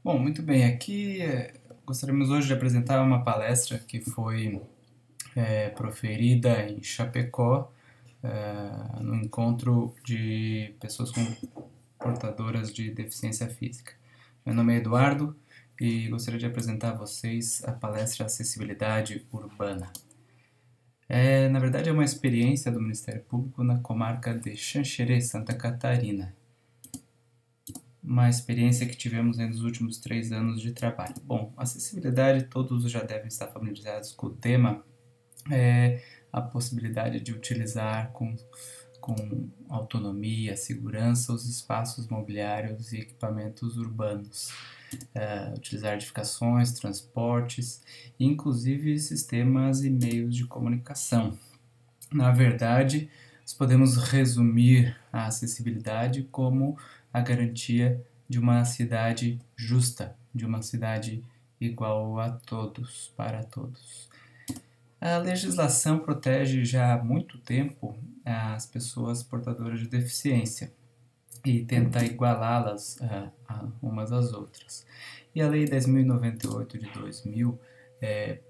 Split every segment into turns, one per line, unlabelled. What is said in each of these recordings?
Bom, muito bem. Aqui gostaríamos hoje de apresentar uma palestra que foi proferida em Chapecó, no encontro de pessoas com portadoras de deficiência física. Meu nome é Eduardo e gostaria de apresentar a vocês a palestra Acessibilidade Urbana. Na verdade, é uma experiência do Ministério Público na comarca de Xanxerê, Santa Catarina. Uma experiência que tivemos nos últimos 3 anos de trabalho. Bom, acessibilidade, todos já devem estar familiarizados com o tema, é a possibilidade de utilizar com autonomia, segurança, os espaços mobiliários e equipamentos urbanos, utilizar edificações, transportes, inclusive sistemas e meios de comunicação. Na verdade, nós podemos resumir a acessibilidade como a garantia de uma cidade justa, de uma cidade igual a todos, para todos. A legislação protege já há muito tempo as pessoas portadoras de deficiência e tenta igualá-las umas às outras. E a Lei 10.098 de 2000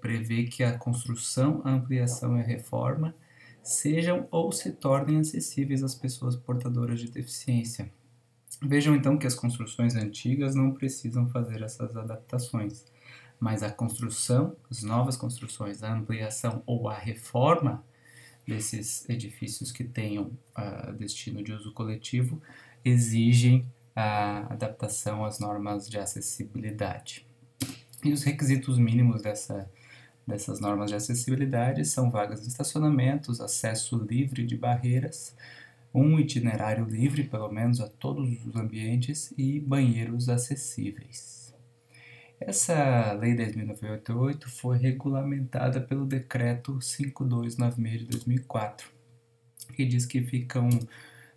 prevê que a construção, a ampliação e a reforma sejam ou se tornem acessíveis às pessoas portadoras de deficiência. Vejam então que as construções antigas não precisam fazer essas adaptações, mas a construção, as novas construções, a ampliação ou a reforma desses edifícios que tenham destino de uso coletivo exigem a adaptação às normas de acessibilidade. E os requisitos mínimos dessas normas de acessibilidade são vagas de estacionamentos, acesso livre de barreiras, um itinerário livre, pelo menos, a todos os ambientes e banheiros acessíveis. Essa Lei 10.988 foi regulamentada pelo Decreto 5296 de 2004, que diz que ficam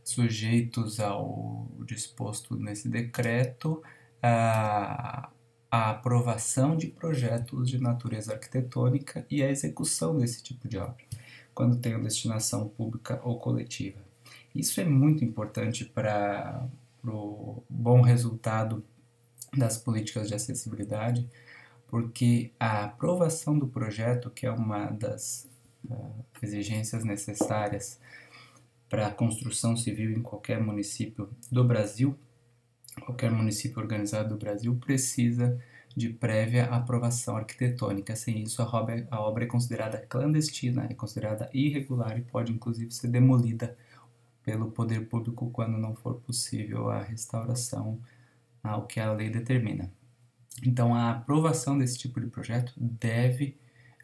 sujeitos ao disposto nesse decreto a aprovação de projetos de natureza arquitetônica e a execução desse tipo de obra, quando tem destinação pública ou coletiva. Isso é muito importante para o bom resultado das políticas de acessibilidade, porque a aprovação do projeto, que é uma das exigências necessárias para a construção civil em qualquer município do Brasil, qualquer município organizado do Brasil precisa de prévia aprovação arquitetônica. Sem isso, a obra é considerada clandestina, é considerada irregular e pode inclusive ser demolida pelo poder público quando não for possível a restauração ao que a lei determina. Então, a aprovação desse tipo de projeto deve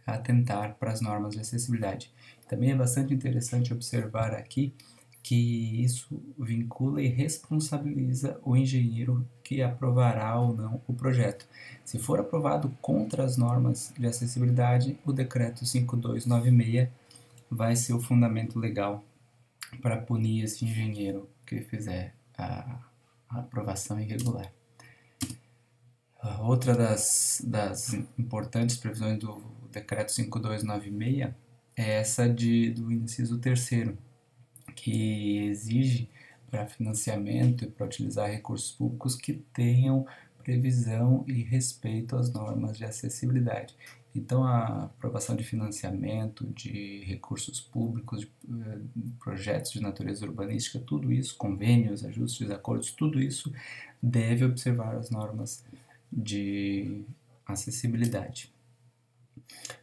atentar para as normas de acessibilidade. Também é bastante interessante observar aqui que isso vincula e responsabiliza o engenheiro que aprovará ou não o projeto. Se for aprovado contra as normas de acessibilidade, o decreto 5296 vai ser o fundamento legal para punir esse engenheiro que fizer a aprovação irregular. Outra das importantes previsões do decreto 5296 é essa do inciso terceiro, que exige para financiamento e para utilizar recursos públicos que tenham previsão e respeito às normas de acessibilidade. Então, a aprovação de financiamento, de recursos públicos, de projetos de natureza urbanística, tudo isso, convênios, ajustes, acordos, tudo isso deve observar as normas de acessibilidade.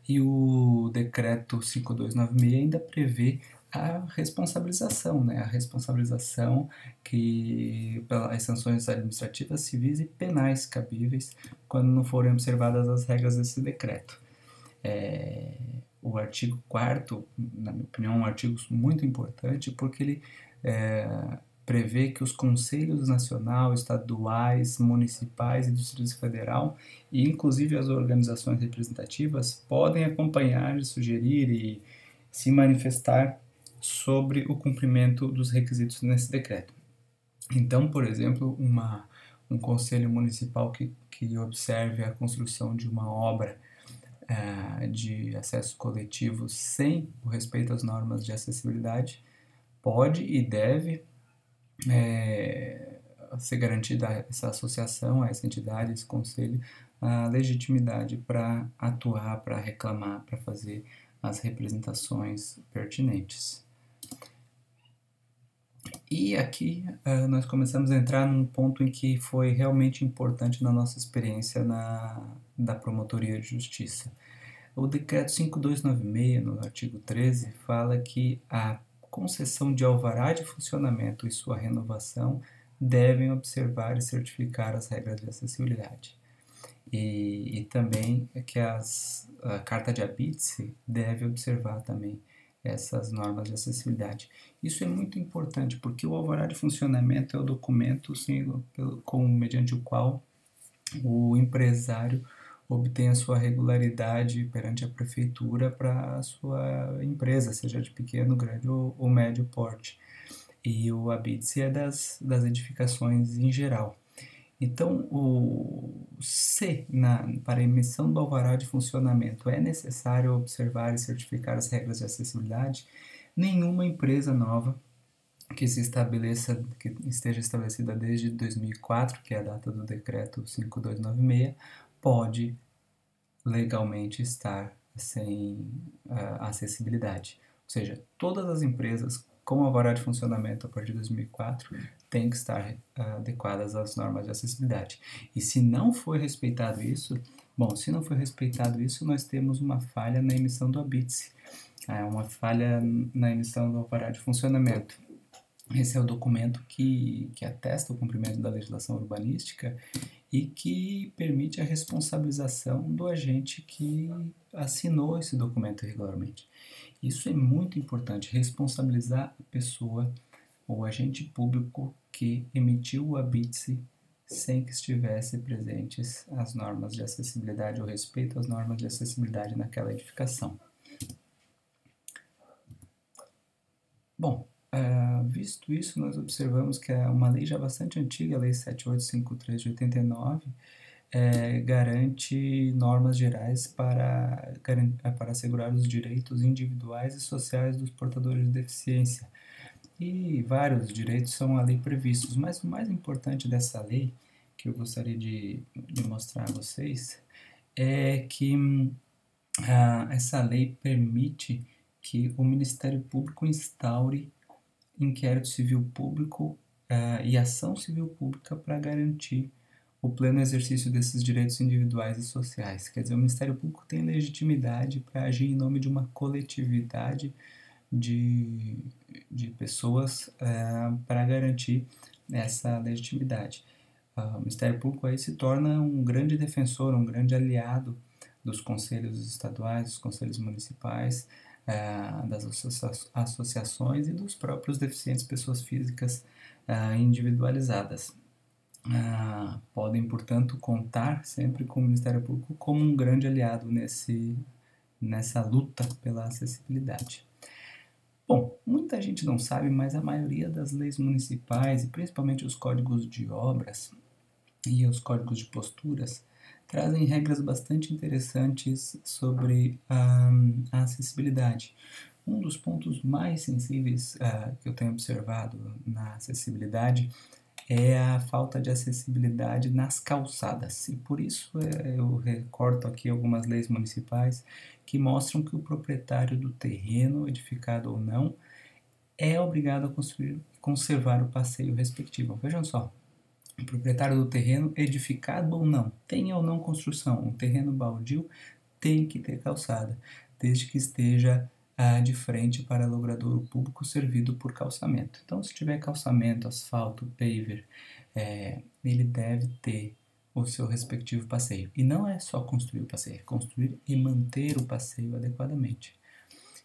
E o decreto 5296 ainda prevê a responsabilização, né? A responsabilização que pelas sanções administrativas, civis e penais cabíveis quando não forem observadas as regras desse decreto. O artigo 4º, na minha opinião, é um artigo muito importante porque ele prevê que os conselhos nacional, estaduais, municipais e do Distrito Federal, e inclusive as organizações representativas, podem acompanhar, sugerir e se manifestar sobre o cumprimento dos requisitos nesse decreto. Então, por exemplo, um conselho municipal que observe a construção de uma obra de acesso coletivo sem o respeito às normas de acessibilidade pode e deve ser garantida a essa associação, a essa entidade, esse conselho, a legitimidade para atuar, para reclamar, para fazer as representações pertinentes. E aqui nós começamos a entrar num ponto em que foi realmente importante na nossa experiência da Promotoria de Justiça. O Decreto 5296, no artigo 13, fala que a concessão de alvará de funcionamento e sua renovação devem observar e certificar as regras de acessibilidade. E também que a carta de habite deve observar também essas normas de acessibilidade. Isso é muito importante porque o alvará de funcionamento é o documento mediante o qual o empresário obtém a sua regularidade perante a prefeitura para a sua empresa, seja de pequeno, grande ou médio porte. E o habite é das edificações em geral. Então, para a emissão do alvará de funcionamento é necessário observar e certificar as regras de acessibilidade, nenhuma empresa nova que esteja estabelecida desde 2004, que é a data do decreto 5296, pode legalmente estar sem acessibilidade. Ou seja, todas as empresas com alvará de funcionamento a partir de 2004 têm que estar adequadas às normas de acessibilidade. E se não for respeitado isso, nós temos uma falha na emissão do habite, uma falha na emissão do alvará de funcionamento. Esse é o documento que atesta o cumprimento da legislação urbanística e que permite a responsabilização do agente que assinou esse documento regularmente. Isso é muito importante, responsabilizar a pessoa, o agente público que emitiu o habite sem que estivesse presentes as normas de acessibilidade ou respeito às normas de acessibilidade naquela edificação. Bom, visto isso, nós observamos que uma lei já bastante antiga, a Lei 7853 de 89, garante normas gerais para assegurar os direitos individuais e sociais dos portadores de deficiência. E vários direitos são ali previstos, mas o mais importante dessa lei, que eu gostaria de mostrar a vocês, é que essa lei permite que o Ministério Público instaure inquérito civil público e ação civil pública para garantir o pleno exercício desses direitos individuais e sociais. Quer dizer, o Ministério Público tem legitimidade para agir em nome de uma coletividade de pessoas para garantir essa legitimidade. O Ministério Público aí se torna um grande defensor, um grande aliado dos conselhos estaduais, dos conselhos municipais, das associações e dos próprios deficientes, pessoas físicas individualizadas. Podem, portanto, contar sempre com o Ministério Público como um grande aliado nessa luta pela acessibilidade. Bom, muita gente não sabe, mas a maioria das leis municipais, e principalmente os códigos de obras e os códigos de posturas, trazem regras bastante interessantes sobre a acessibilidade. Um dos pontos mais sensíveis que eu tenho observado na acessibilidade é a falta de acessibilidade nas calçadas. E por isso eu recorto aqui algumas leis municipais que mostram que o proprietário do terreno, edificado ou não, é obrigado a conservar o passeio respectivo. Vejam só, o proprietário do terreno, edificado ou não, tenha ou não construção, um terreno baldio tem que ter calçada, desde que esteja de frente para logradouro público servido por calçamento. Então, se tiver calçamento, asfalto, paver, ele deve ter o seu respectivo passeio. E não é só construir o passeio, é construir e manter o passeio adequadamente.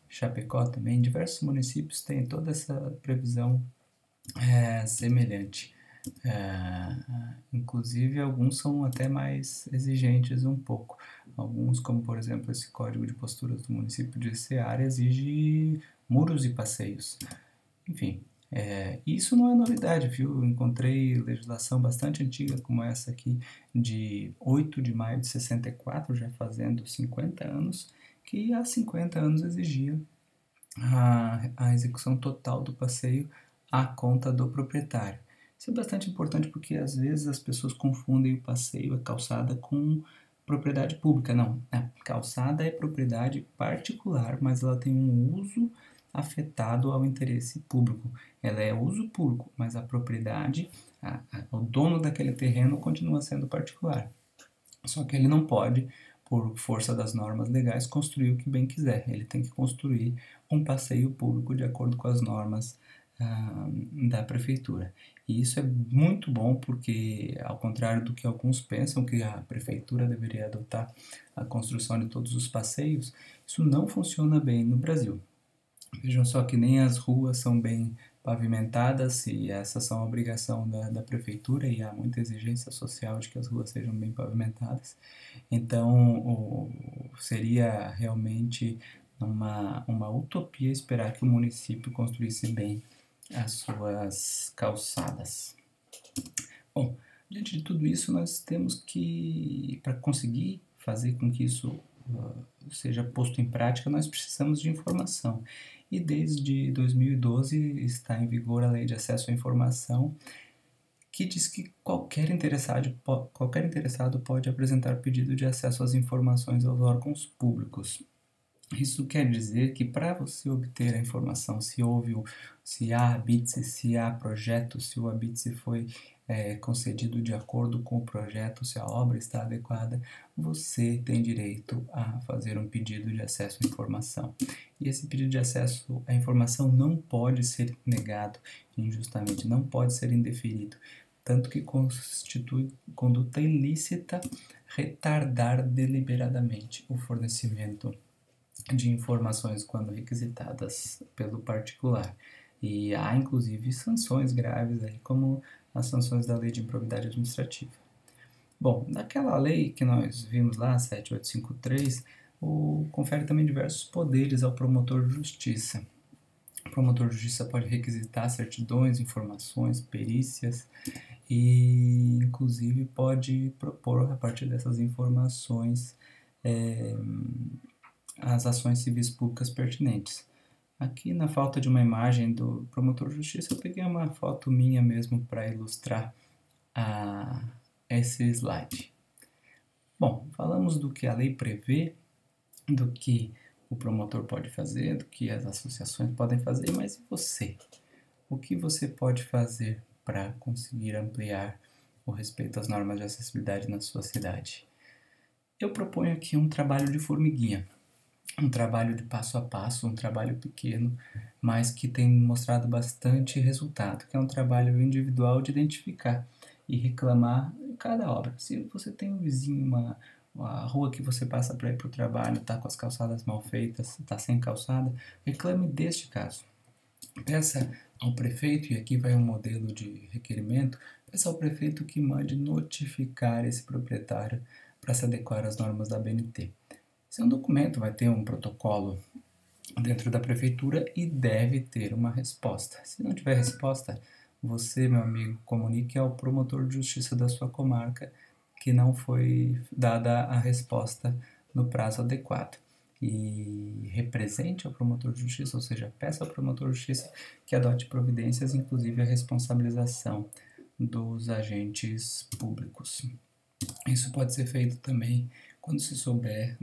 Chapecó também, diversos municípios têm toda essa previsão semelhante. Inclusive alguns são até mais exigentes um pouco. Alguns, como por exemplo esse código de posturas do município de Ceará, exige muros e passeios. Enfim, isso não é novidade, viu? Eu encontrei legislação bastante antiga como essa aqui, de 8 de maio de 64, já fazendo 50 anos, que há 50 anos exigia a execução total do passeio à conta do proprietário. Isso é bastante importante porque às vezes as pessoas confundem o passeio, a calçada, com propriedade pública. Não, a calçada é propriedade particular, mas ela tem um uso afetado ao interesse público. Ela é uso público, mas a propriedade, o dono daquele terreno continua sendo particular. Só que ele não pode, por força das normas legais, construir o que bem quiser. Ele tem que construir um passeio público de acordo com as normas da prefeitura. E isso é muito bom porque, ao contrário do que alguns pensam, que a prefeitura deveria adotar a construção de todos os passeios, isso não funciona bem no Brasil. Vejam só que nem as ruas são bem pavimentadas, e essas são a obrigação da prefeitura, e há muita exigência social de que as ruas sejam bem pavimentadas. Então, seria realmente uma utopia esperar que o município construísse bem as suas calçadas. Bom, diante de tudo isso, nós temos que, para conseguir fazer com que isso seja posto em prática, nós precisamos de informação. E desde 2012 está em vigor a Lei de Acesso à Informação, que diz que qualquer interessado pode apresentar pedido de acesso às informações aos órgãos públicos. Isso quer dizer que para você obter a informação se há habite, se há projeto, se o habite foi concedido de acordo com o projeto, se a obra está adequada, você tem direito a fazer um pedido de acesso à informação. E esse pedido de acesso à informação não pode ser negado injustamente, não pode ser indeferido, tanto que constitui conduta ilícita retardar deliberadamente o fornecimento de informações quando requisitadas pelo particular. E há inclusive sanções graves aí, como as sanções da Lei de Improbidade Administrativa. Bom, naquela lei que nós vimos lá, 7853, confere também diversos poderes ao promotor de justiça. O promotor de justiça pode requisitar certidões, informações, perícias e, inclusive, pode propor, a partir dessas informações, as ações civis públicas pertinentes. Aqui, na falta de uma imagem do promotor de justiça, eu peguei uma foto minha mesmo para ilustrar esse slide. Bom, falamos do que a lei prevê, do que o promotor pode fazer, do que as associações podem fazer, mas e você? O que você pode fazer para conseguir ampliar o respeito às normas de acessibilidade na sua cidade? Eu proponho aqui um trabalho de formiguinha, um trabalho de passo a passo, um trabalho pequeno, mas que tem mostrado bastante resultado, que é um trabalho individual de identificar e reclamar cada obra. Se você tem um vizinho, a rua que você passa para ir para o trabalho está com as calçadas mal feitas, está sem calçada, reclame deste caso. Peça ao prefeito, e aqui vai um modelo de requerimento, peça ao prefeito que mande notificar esse proprietário para se adequar às normas da ABNT. Esse é um documento, vai ter um protocolo dentro da prefeitura e deve ter uma resposta. Se não tiver resposta, você, meu amigo, comunique ao promotor de justiça da sua comarca que não foi dada a resposta no prazo adequado. E represente ao promotor de justiça, ou seja, peça ao promotor de justiça que adote providências, inclusive a responsabilização dos agentes públicos. Isso pode ser feito também quando se souber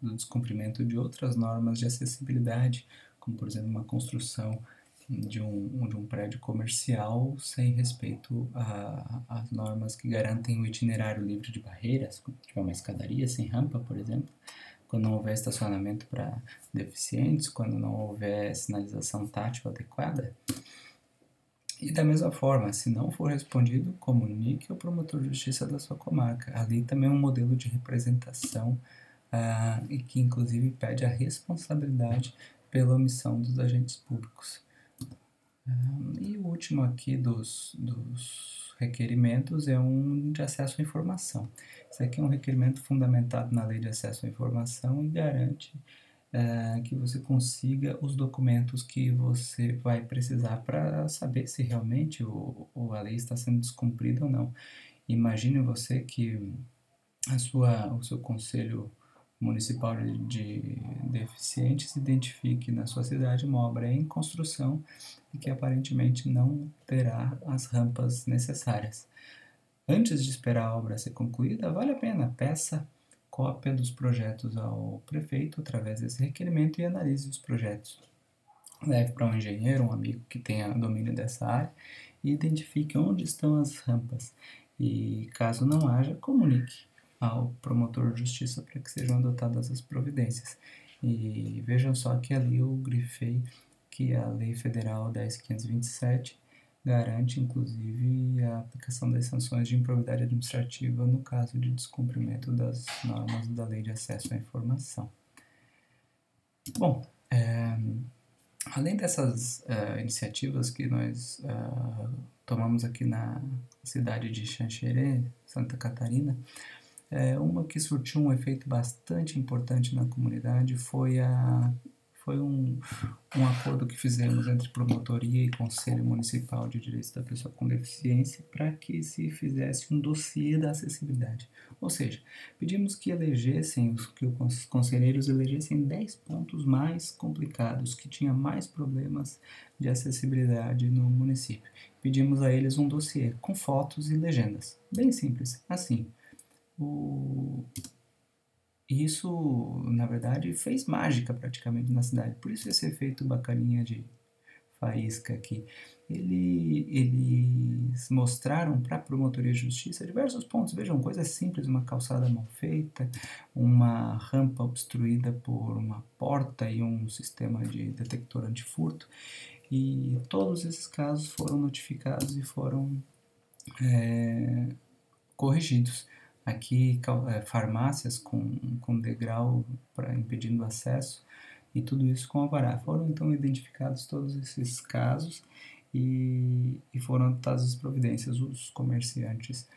do descumprimento de outras normas de acessibilidade, como, por exemplo, uma construção de um prédio comercial sem respeito às normas que garantem o itinerário livre de barreiras, como tiver uma escadaria sem rampa, por exemplo, quando não houver estacionamento para deficientes, quando não houver sinalização tátil adequada. E da mesma forma, se não for respondido, comunique ao promotor de justiça da sua comarca. Ali também é um modelo de representação e que inclusive pede a responsabilidade pela omissão dos agentes públicos. E o último aqui dos requerimentos é um de acesso à informação. Esse aqui é um requerimento fundamentado na Lei de Acesso à Informação e garante que você consiga os documentos que você vai precisar para saber se realmente a lei está sendo descumprida ou não. Imagine você que o seu conselho municipal de deficientes identifique na sua cidade uma obra em construção e que aparentemente não terá as rampas necessárias. Antes de esperar a obra ser concluída, vale a pena peça cópia dos projetos ao prefeito através desse requerimento e analise os projetos. Leve para um engenheiro, um amigo que tenha domínio dessa área e identifique onde estão as rampas. E caso não haja, comunique ao promotor de justiça para que sejam adotadas as providências. E vejam só que ali eu grifei que a Lei Federal 10.527 garante, inclusive, a aplicação das sanções de improbidade administrativa no caso de descumprimento das normas da Lei de Acesso à Informação. Bom, além dessas iniciativas que nós tomamos aqui na cidade de Xanxerê, Santa Catarina, uma que surtiu um efeito bastante importante na comunidade foi um acordo que fizemos entre promotoria e Conselho Municipal de Direitos da Pessoa com Deficiência para que se fizesse um dossiê da acessibilidade. Ou seja, pedimos que os conselheiros elegessem 10 pontos mais complicados, que tinham mais problemas de acessibilidade no município. Pedimos a eles um dossiê com fotos e legendas. Bem simples, assim. Isso, na verdade, fez mágica praticamente na cidade. Por isso esse efeito bacaninha de faísca aqui. Eles mostraram para a Promotoria de Justiça diversos pontos. Vejam, coisas simples, uma calçada mal feita, uma rampa obstruída por uma porta e um sistema de detector antifurto. E todos esses casos foram notificados e foram corrigidos. Aqui, farmácias com degrau impedindo acesso e tudo isso com alvará. Foram então identificados todos esses casos e foram adotadas as providências. Os comerciantes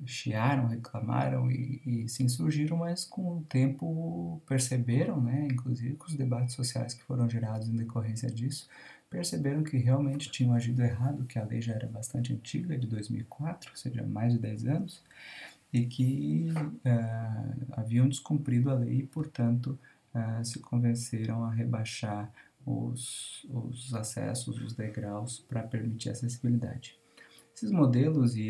chiaram, reclamaram e se insurgiram, mas com o tempo perceberam, né, inclusive com os debates sociais que foram gerados em decorrência disso, perceberam que realmente tinham agido errado, que a lei já era bastante antiga, de 2004, ou seja, mais de 10 anos, e que haviam descumprido a lei e, portanto, se convenceram a rebaixar os acessos, os degraus, para permitir a acessibilidade. Esses modelos e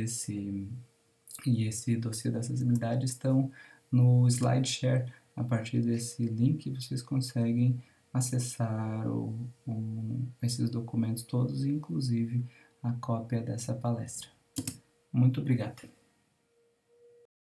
esse dossiê da acessibilidade estão no SlideShare. A partir desse link vocês conseguem acessar esses documentos todos, inclusive a cópia dessa palestra. Muito obrigado.